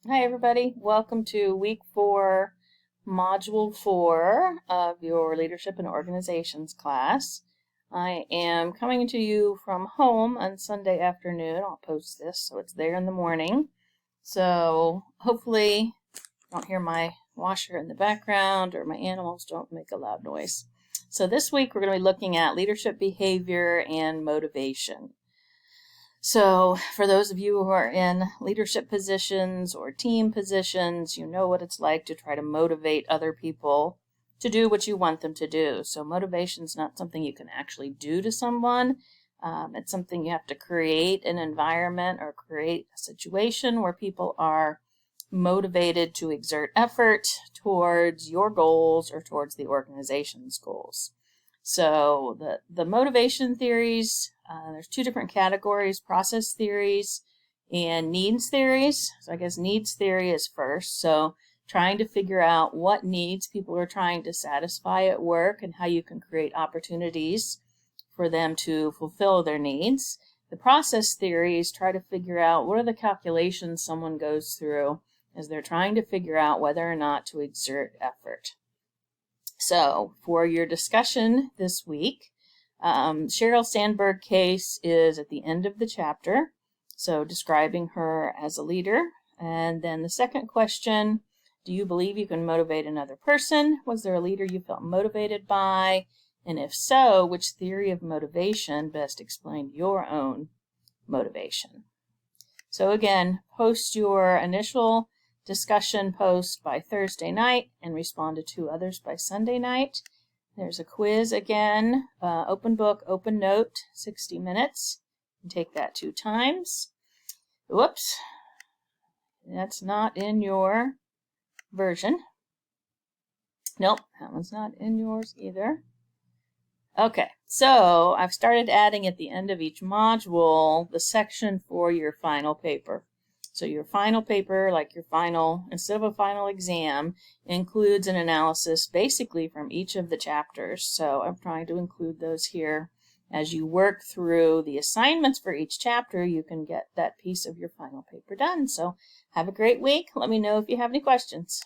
Hi everybody, welcome to week 4, module 4 of your leadership and organizations class. I am coming to you from home on Sunday afternoon. I'll post this so it's there in the morning. So hopefully you don't hear my washer in the background or my animals don't make a loud noise. So this week we're going to be looking at leadership behavior and motivation. So for those of you who are in leadership positions or team positions, you know what it's like to try to motivate other people to do what you want them to do. So motivation is not something you can actually do to someone. It's something you have to create an environment or create a situation where people are motivated to exert effort towards your goals or towards the organization's goals. So the motivation theories, there's 2 different categories, process theories and needs theories. So I guess needs theory is first. So trying to figure out what needs people are trying to satisfy at work and how you can create opportunities for them to fulfill their needs. The process theories try to figure out what are the calculations someone goes through as they're trying to figure out whether or not to exert effort. So for your discussion this week, Sheryl Sandberg case is at the end of the chapter, so describing her as a leader. And then the second question, do you believe you can motivate another person? Was there a leader you felt motivated by? And if so, which theory of motivation best explained your own motivation? So again, post your initial discussion post by Thursday night and respond to 2 others by Sunday night. There's a quiz again, open book, open note, 60 minutes. You can take that 2 times. Whoops, that's not in your version. Nope, that one's not in yours either. Okay, so I've started adding at the end of each module the section for your final paper. So your final paper, like your final, instead of a final exam, includes an analysis basically from each of the chapters. So I'm trying to include those here. As you work through the assignments for each chapter, you can get that piece of your final paper done. So have a great week. Let me know if you have any questions.